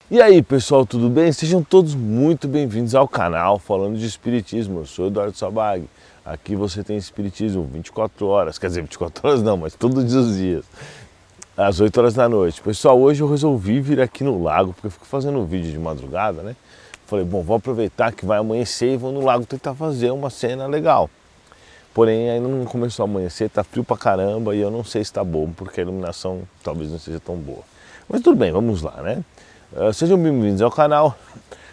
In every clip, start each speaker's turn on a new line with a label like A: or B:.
A: E aí pessoal, tudo bem? Sejam todos muito bem-vindos ao canal falando de Espiritismo. Eu sou Eduardo Sabag. Aqui você tem Espiritismo 24 horas, quer dizer 24 horas não, mas todos os dias, às 8 horas da noite. Pessoal, hoje eu resolvi vir aqui no lago, porque eu fico fazendo um vídeo de madrugada, né? Falei, bom, vou aproveitar que vai amanhecer e vou no lago tentar fazer uma cena legal. Porém, ainda não começou a amanhecer, tá frio pra caramba e eu não sei se tá bom, porque a iluminação talvez não seja tão boa. Mas tudo bem, vamos lá, né? Sejam bem-vindos ao canal.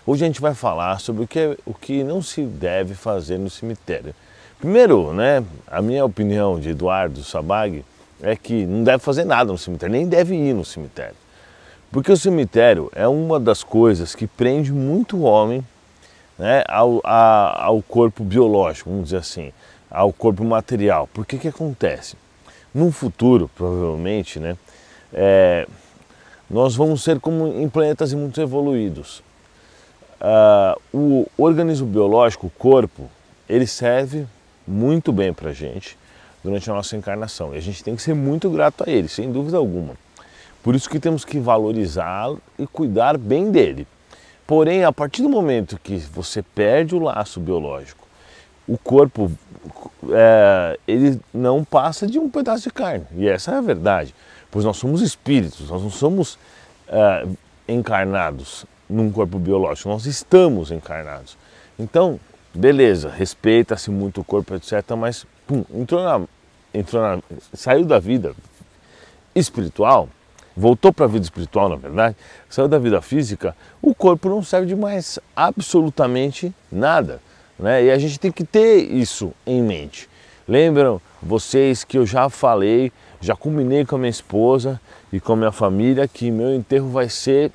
A: Hoje a gente vai falar sobre o que não se deve fazer no cemitério. Primeiro, né, a minha opinião de Eduardo Sabag é que não deve fazer nada no cemitério, nem deve ir no cemitério. Porque o cemitério é uma das coisas que prende muito o homem, né, ao corpo biológico, vamos dizer assim, ao corpo material. Porque que acontece? No futuro, provavelmente, né, nós vamos ser como em planetas muito evoluídos. O organismo biológico, o corpo, ele serve muito bem para a gente durante a nossa encarnação. E a gente tem que ser muito grato a ele, sem dúvida alguma. Por isso que temos que valorizá-lo e cuidar bem dele. Porém, a partir do momento que você perde o laço biológico, o corpo ele não passa de um pedaço de carne. E essa é a verdade. Pois nós somos espíritos, nós não somos encarnados num corpo biológico, nós estamos encarnados. Então, beleza, respeita-se muito o corpo, etc., mas pum, saiu da vida espiritual, voltou para a vida espiritual, na verdade, saiu da vida física, o corpo não serve de mais absolutamente nada, né? E a gente tem que ter isso em mente. Lembram vocês que eu já falei, já combinei com a minha esposa e com a minha família que meu enterro vai ser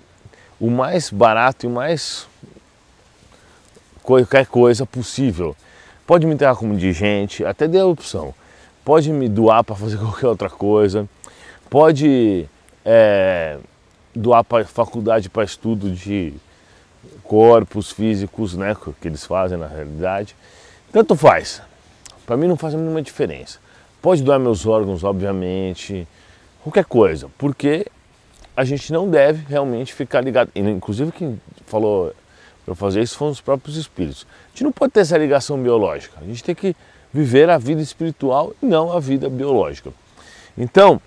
A: o mais barato e o mais qualquer coisa possível. Pode me enterrar como indigente, até dê a opção. Pode me doar para fazer qualquer outra coisa. Pode doar para faculdade para estudo de corpos físicos, né, que eles fazem na realidade. Tanto faz. Para mim não faz a mínima diferença. Pode doar meus órgãos, obviamente, qualquer coisa, porque a gente não deve realmente ficar ligado. Inclusive quem falou para fazer isso foram os próprios espíritos. A gente não pode ter essa ligação biológica, a gente tem que viver a vida espiritual e não a vida biológica. Então,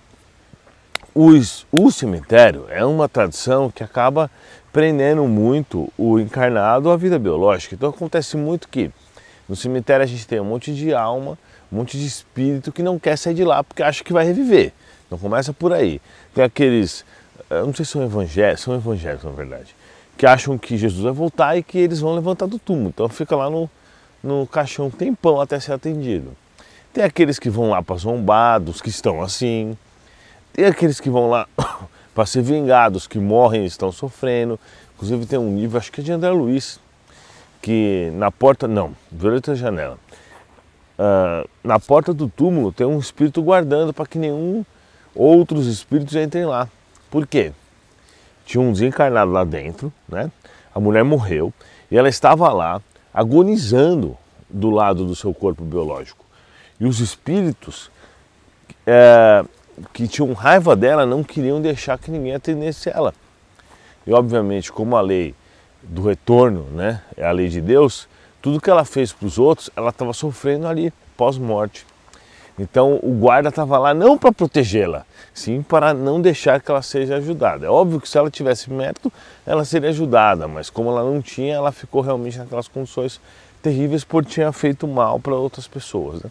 A: o cemitério é uma tradição que acaba prendendo muito o encarnado à vida biológica. Então acontece muito que no cemitério a gente tem um monte de alma, um monte de espírito que não quer sair de lá porque acha que vai reviver. Então começa por aí. Tem aqueles, eu não sei se são evangélicos na verdade, que acham que Jesus vai voltar e que eles vão levantar do túmulo. Então fica lá no caixão um tempão até ser atendido. Tem aqueles que vão lá para zombar, dos que estão assim. Tem aqueles que vão lá para ser vingados, que morrem e estão sofrendo. Inclusive tem um livro, acho que é de André Luiz, que na porta, não, durante a janela, na porta do túmulo tem um espírito guardando para que nenhum outros espíritos entrem lá. Por quê? Tinha um desencarnado lá dentro, né? A mulher morreu e ela estava lá agonizando do lado do seu corpo biológico. E os espíritos que tinham raiva dela não queriam deixar que ninguém atendesse ela. E obviamente, como a lei do retorno, né, é a lei de Deus, tudo que ela fez para os outros, ela estava sofrendo ali, pós-morte. Então o guarda estava lá não para protegê-la, sim para não deixar que ela seja ajudada. É óbvio que se ela tivesse mérito, ela seria ajudada, mas como ela não tinha, ela ficou realmente naquelas condições terríveis por ter feito mal para outras pessoas, né?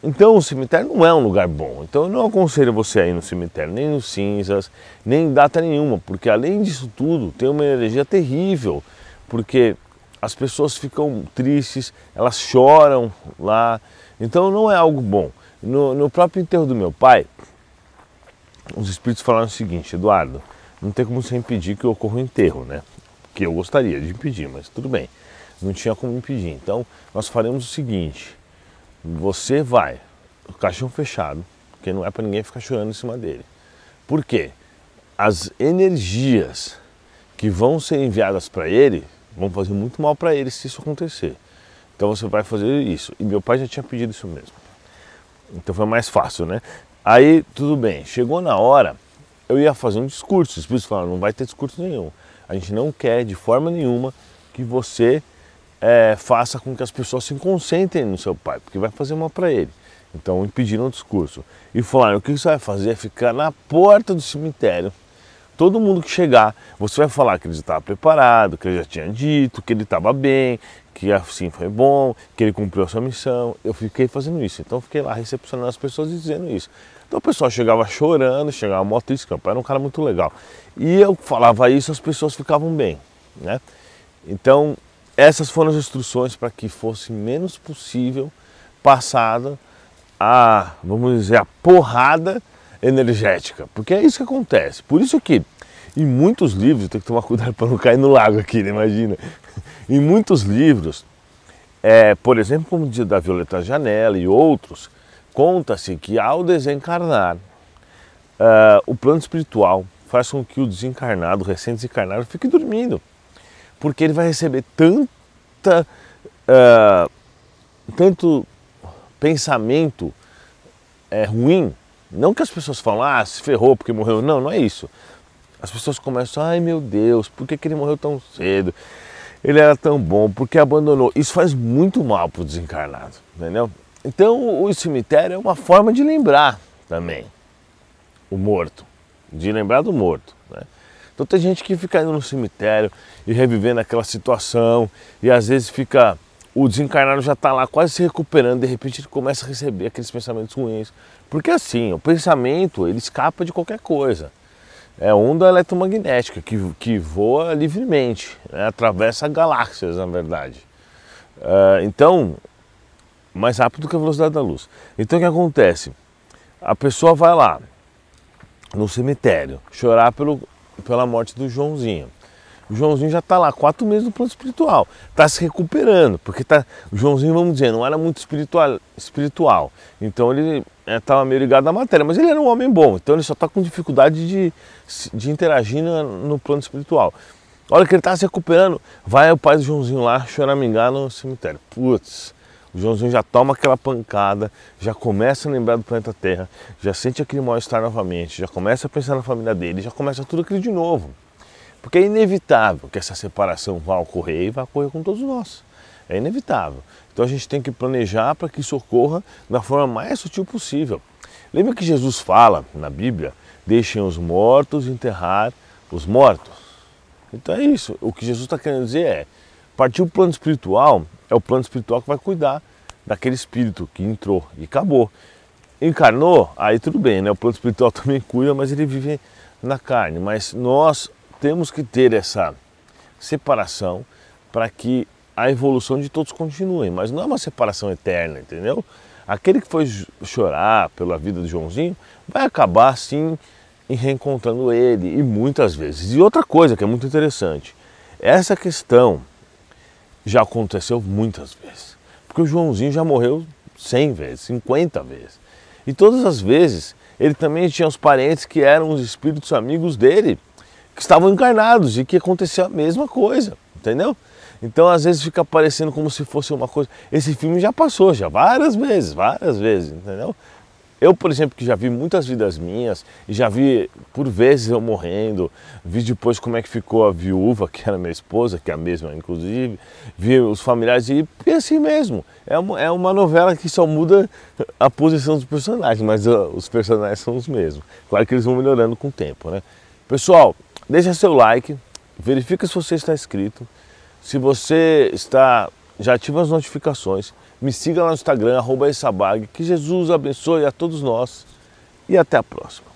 A: Então o cemitério não é um lugar bom. Então eu não aconselho você a ir no cemitério, nem nos cinzas, nem em data nenhuma, porque além disso tudo tem uma energia terrível, porque as pessoas ficam tristes, elas choram lá, então não é algo bom. No próprio enterro do meu pai, os espíritos falaram o seguinte: Eduardo, não tem como você impedir que ocorra o enterro, né? Que eu gostaria de impedir, mas tudo bem, não tinha como impedir. Então nós faremos o seguinte: você vai, o caixão fechado, porque não é para ninguém ficar chorando em cima dele. Por quê? As energias que vão ser enviadas para ele vão fazer muito mal para ele se isso acontecer. Então você vai fazer isso. E meu pai já tinha pedido isso mesmo. Então foi mais fácil, né? Aí, tudo bem, chegou na hora, eu ia fazer um discurso. Os espíritos falaram, não vai ter discurso nenhum. A gente não quer, de forma nenhuma, que você faça com que as pessoas se concentrem no seu pai, porque vai fazer mal para ele. Então, impediram o discurso. E falaram, o que você vai fazer é ficar na porta do cemitério. Todo mundo que chegar, você vai falar que ele estava preparado, que ele já tinha dito, que ele estava bem, que assim foi bom, que ele cumpriu a sua missão. Eu fiquei fazendo isso, então eu fiquei lá recepcionando as pessoas e dizendo isso. Então o pessoal chegava chorando, chegava mó triste, meu pai era um cara muito legal. E eu falava isso, as pessoas ficavam bem, né? Então essas foram as instruções para que fosse menos possível passada a, vamos dizer, a porrada energética, porque é isso que acontece. Por isso que em muitos livros, tem que tomar cuidado para não cair no lago aqui, né? Imagina. Em muitos livros, por exemplo, como diz da Violeta Janella e outros, conta-se que ao desencarnar, o plano espiritual faz com que o desencarnado, o recém-desencarnado, fique dormindo, porque ele vai receber tanto pensamento ruim. Não que as pessoas falam, se ferrou porque morreu. Não, não é isso. As pessoas começam, ai meu Deus, por que ele morreu tão cedo? Ele era tão bom, por que abandonou? Isso faz muito mal para o desencarnado, entendeu? Então o cemitério é uma forma de lembrar também o morto, de lembrar do morto, né? Então tem gente que fica indo no cemitério e revivendo aquela situação e às vezes o desencarnado já está lá quase se recuperando, de repente ele começa a receber aqueles pensamentos ruins. Porque assim, o pensamento ele escapa de qualquer coisa. É onda eletromagnética que voa livremente, né? Atravessa galáxias, na verdade. Então, mais rápido que a velocidade da luz. Então o que acontece? A pessoa vai lá no cemitério chorar pela morte do Joãozinho. O Joãozinho já está lá 4 meses no plano espiritual, está se recuperando, porque o Joãozinho, vamos dizer, não era muito espiritual. Então ele estava meio ligado à matéria, mas ele era um homem bom, então ele só está com dificuldade de interagir no plano espiritual. A hora que ele está se recuperando, vai o pai do Joãozinho lá choramingar no cemitério. Putz, o Joãozinho já toma aquela pancada, já começa a lembrar do planeta Terra, já sente aquele mal-estar novamente, já começa a pensar na família dele, já começa tudo aquilo de novo. Porque é inevitável que essa separação vá ocorrer e vai ocorrer com todos nós. É inevitável. Então a gente tem que planejar para que isso ocorra da forma mais sutil possível. Lembra que Jesus fala na Bíblia, deixem os mortos enterrar os mortos? Então é isso. O que Jesus está querendo dizer é, partir o plano espiritual, é o plano espiritual que vai cuidar daquele espírito que entrou e acabou. Encarnou, aí tudo bem, né? O plano espiritual também cuida, mas ele vive na carne. Mas nós temos que ter essa separação para que a evolução de todos continue, mas não é uma separação eterna, entendeu? Aquele que foi chorar pela vida do Joãozinho vai acabar sim reencontrando ele, e muitas vezes. E outra coisa que é muito interessante, essa questão já aconteceu muitas vezes, porque o Joãozinho já morreu 100 vezes, 50 vezes, e todas as vezes ele também tinha os parentes que eram os espíritos amigos dele, que estavam encarnados e que acontecia a mesma coisa, entendeu? Então às vezes fica parecendo como se fosse uma coisa. Esse filme já passou, já várias vezes, entendeu? Eu, por exemplo, que já vi muitas vidas minhas e já vi por vezes eu morrendo, vi depois como é que ficou a viúva, que era minha esposa, que é a mesma inclusive, vi os familiares e é assim mesmo. É uma novela que só muda a posição dos personagens, mas os personagens são os mesmos. Claro que eles vão melhorando com o tempo, né? Pessoal, deixa seu like, verifica se você está inscrito. Se você já ativa as notificações, me siga lá no Instagram, @esabag. Que Jesus abençoe a todos nós e até a próxima.